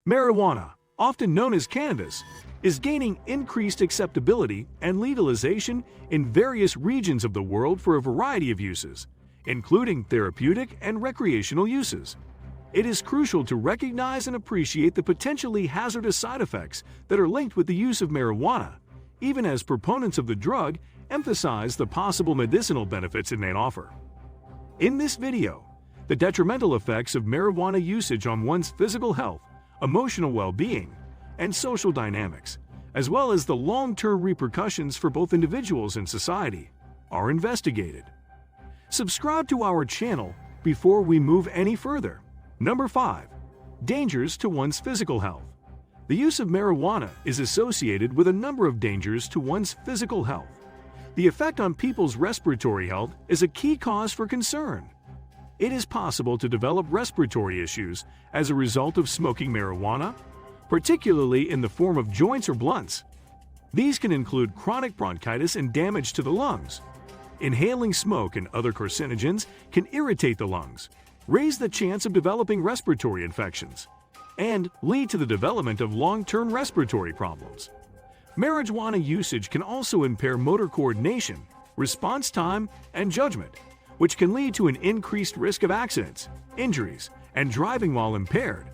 Marijuana, often known as cannabis, is gaining increased acceptability and legalization in various regions of the world for a variety of uses, including therapeutic and recreational uses. It is crucial to recognize and appreciate the potentially hazardous side effects that are linked with the use of marijuana, even as proponents of the drug emphasize the possible medicinal benefits it may offer. In this video, the detrimental effects of marijuana usage on one's physical health, emotional well-being, and social dynamics, as well as the long-term repercussions for both individuals and society, are investigated. Subscribe to our channel before we move any further. Number 5. Dangers to one's physical health. The use of marijuana is associated with a number of dangers to one's physical health. The effect on people's respiratory health is a key cause for concern. It is possible to develop respiratory issues as a result of smoking marijuana, particularly in the form of joints or blunts. These can include chronic bronchitis and damage to the lungs. Inhaling smoke and other carcinogens can irritate the lungs, raise the chance of developing respiratory infections, and lead to the development of long-term respiratory problems. Marijuana usage can also impair motor coordination, response time, and judgment, which can lead to an increased risk of accidents, injuries, and driving while impaired.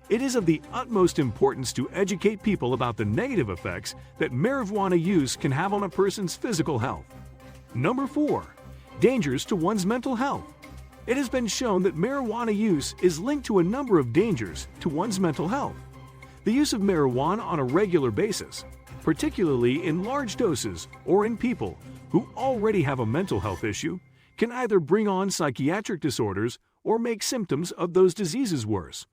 It is of the utmost importance to educate people about the negative effects that marijuana use can have on a person's physical health. Number 4. Dangers to one's mental health. It has been shown that marijuana use is linked to a number of dangers to one's mental health. The use of marijuana on a regular basis, particularly in large doses or in people who already have a mental health issue, can either bring on psychiatric disorders or make symptoms of those diseases worse.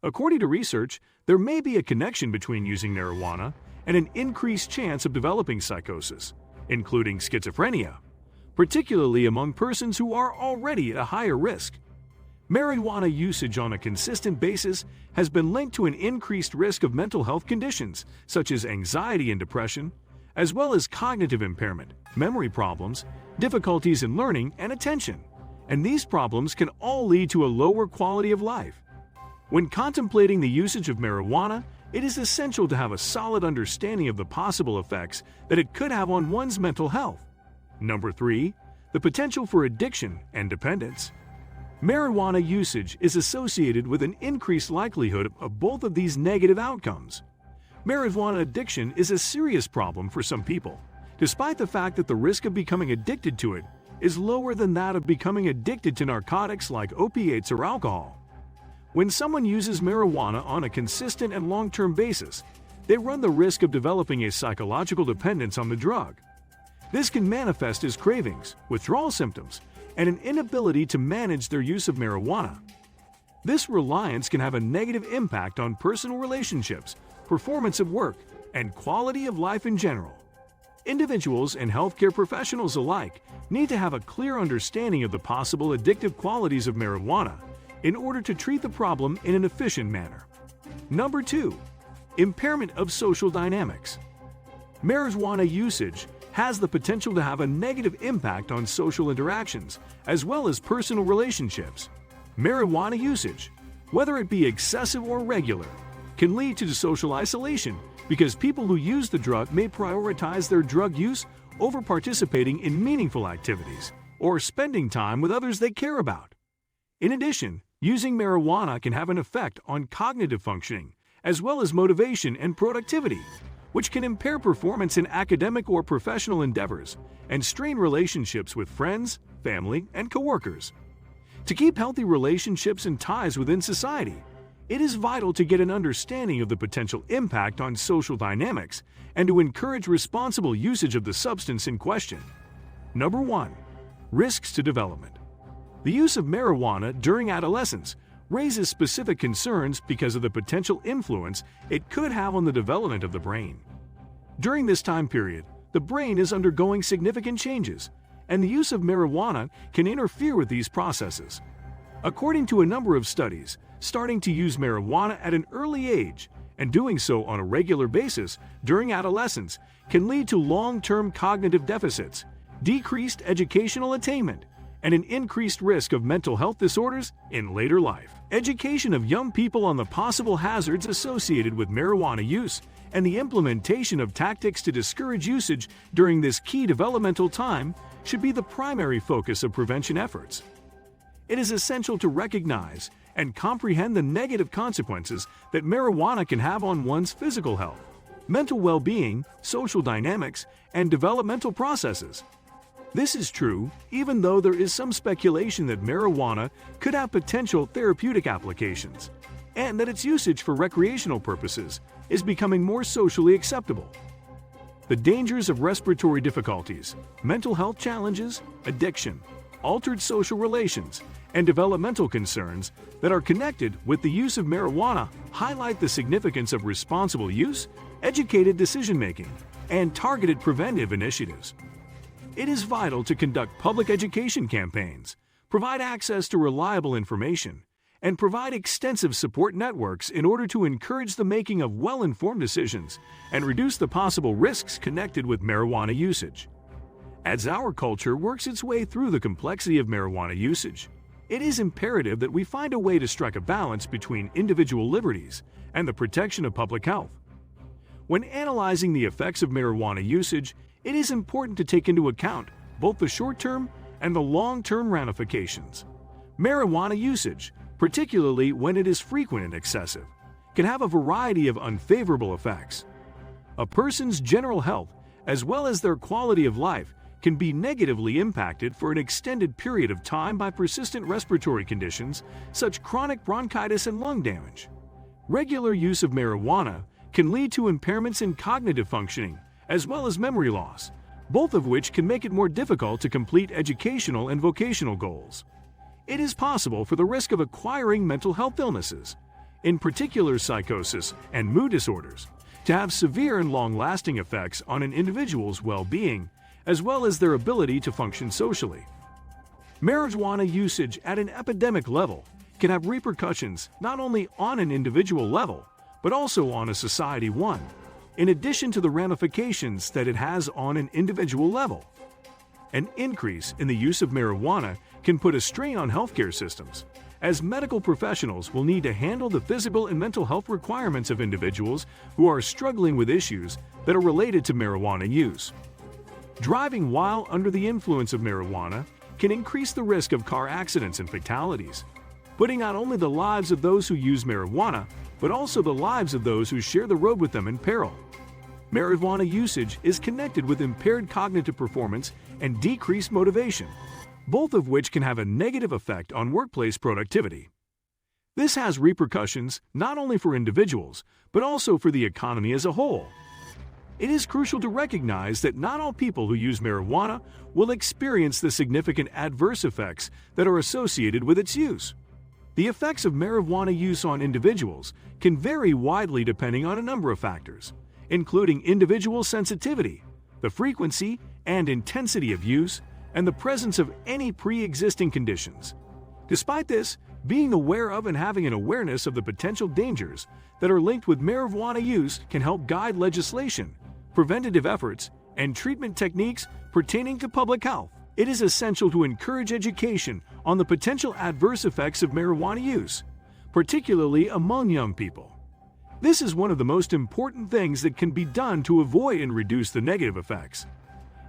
According to research, there may be a connection between using marijuana and an increased chance of developing psychosis, including schizophrenia, particularly among persons who are already at a higher risk. Marijuana usage on a consistent basis has been linked to an increased risk of mental health conditions such as anxiety and depression, as well as cognitive impairment, memory problems, difficulties in learning, and attention. And these problems can all lead to a lower quality of life. When contemplating the usage of marijuana, it is essential to have a solid understanding of the possible effects that it could have on one's mental health. Number 3. The potential for addiction and dependence. Marijuana usage is associated with an increased likelihood of both of these negative outcomes. Marijuana addiction is a serious problem for some people, despite the fact that the risk of becoming addicted to it is lower than that of becoming addicted to narcotics like opiates or alcohol. When someone uses marijuana on a consistent and long-term basis, they run the risk of developing a psychological dependence on the drug. This can manifest as cravings, withdrawal symptoms, and an inability to manage their use of marijuana. This reliance can have a negative impact on personal relationships, performance at work, and quality of life in general. Individuals and healthcare professionals alike need to have a clear understanding of the possible addictive qualities of marijuana in order to treat the problem in an efficient manner. Number 2. Impairment of social dynamics. Marijuana usage has the potential to have a negative impact on social interactions as well as personal relationships. Marijuana usage, whether it be excessive or regular, can lead to social isolation because people who use the drug may prioritize their drug use over participating in meaningful activities or spending time with others they care about. In addition, using marijuana can have an effect on cognitive functioning as well as motivation and productivity, which can impair performance in academic or professional endeavors and strain relationships with friends, family, and coworkers. To keep healthy relationships and ties within society, it is vital to get an understanding of the potential impact on social dynamics and to encourage responsible usage of the substance in question. Number 1. Risks to development. The use of marijuana during adolescence raises specific concerns because of the potential influence it could have on the development of the brain. During this time period, the brain is undergoing significant changes, and the use of marijuana can interfere with these processes. According to a number of studies, starting to use marijuana at an early age and doing so on a regular basis during adolescence can lead to long-term cognitive deficits, decreased educational attainment, and an increased risk of mental health disorders in later life. Education of young people on the possible hazards associated with marijuana use and the implementation of tactics to discourage usage during this key developmental time should be the primary focus of prevention efforts. It is essential to recognize and comprehend the negative consequences that marijuana can have on one's physical health, mental well-being, social dynamics, and developmental processes. This is true even though there is some speculation that marijuana could have potential therapeutic applications, and that its usage for recreational purposes is becoming more socially acceptable. The dangers of respiratory difficulties, mental health challenges, addiction, altered social relations, and developmental concerns that are connected with the use of marijuana highlight the significance of responsible use, educated decision-making, and targeted preventive initiatives. It is vital to conduct public education campaigns, provide access to reliable information, and provide extensive support networks in order to encourage the making of well-informed decisions and reduce the possible risks connected with marijuana usage. As our culture works its way through the complexity of marijuana usage, it is imperative that we find a way to strike a balance between individual liberties and the protection of public health. When analyzing the effects of marijuana usage, it is important to take into account both the short-term and the long-term ramifications. Marijuana usage, particularly when it is frequent and excessive, can have a variety of unfavorable effects. A person's general health, as well as their quality of life, can be negatively impacted for an extended period of time by persistent respiratory conditions such chronic bronchitis and lung damage. Regular use of marijuana can lead to impairments in cognitive functioning as well as memory loss, both of which can make it more difficult to complete educational and vocational goals. It is possible for the risk of acquiring mental health illnesses, in particular psychosis and mood disorders, to have severe and long-lasting effects on an individual's well-being as well as their ability to function socially. Marijuana usage at an epidemic level can have repercussions not only on an individual level, but also on a society one, in addition to the ramifications that it has on an individual level. An increase in the use of marijuana can put a strain on healthcare systems, as medical professionals will need to handle the physical and mental health requirements of individuals who are struggling with issues that are related to marijuana use. Driving while under the influence of marijuana can increase the risk of car accidents and fatalities, putting not only the lives of those who use marijuana, but also the lives of those who share the road with them in peril. Marijuana usage is connected with impaired cognitive performance and decreased motivation, both of which can have a negative effect on workplace productivity. This has repercussions not only for individuals, but also for the economy as a whole. It is crucial to recognize that not all people who use marijuana will experience the significant adverse effects that are associated with its use. The effects of marijuana use on individuals can vary widely depending on a number of factors, including individual sensitivity, the frequency and intensity of use, and the presence of any pre-existing conditions. Despite this, being aware of and having an awareness of the potential dangers that are linked with marijuana use can help guide legislation, preventative efforts, and treatment techniques pertaining to public health. It is essential to encourage education on the potential adverse effects of marijuana use, particularly among young people. This is one of the most important things that can be done to avoid and reduce the negative effects.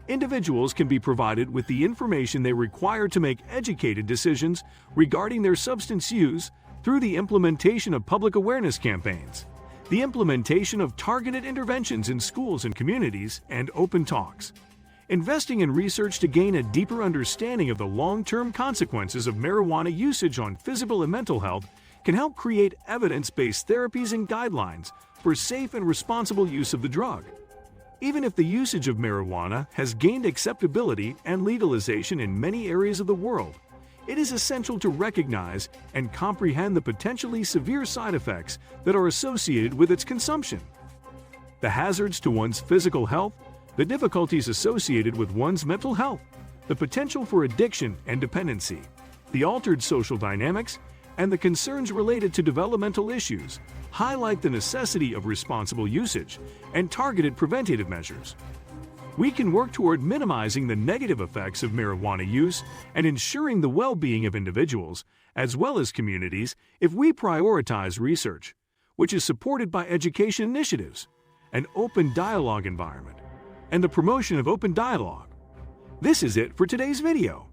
Individuals can be provided with the information they require to make educated decisions regarding their substance use through the implementation of public awareness campaigns, the implementation of targeted interventions in schools and communities, and open talks. Investing in research to gain a deeper understanding of the long-term consequences of marijuana usage on physical and mental health can help create evidence-based therapies and guidelines for safe and responsible use of the drug. Even if the usage of marijuana has gained acceptability and legalization in many areas of the world, it is essential to recognize and comprehend the potentially severe side effects that are associated with its consumption. The hazards to one's physical health, the difficulties associated with one's mental health, the potential for addiction and dependency, the altered social dynamics, and the concerns related to developmental issues highlight the necessity of responsible usage and targeted preventative measures. We can work toward minimizing the negative effects of marijuana use and ensuring the well-being of individuals, as well as communities, if we prioritize research, which is supported by education initiatives, an open dialogue environment, and the promotion of open dialogue. This is it for today's video.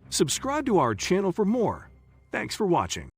Subscribe to our channel for more. Thanks for watching.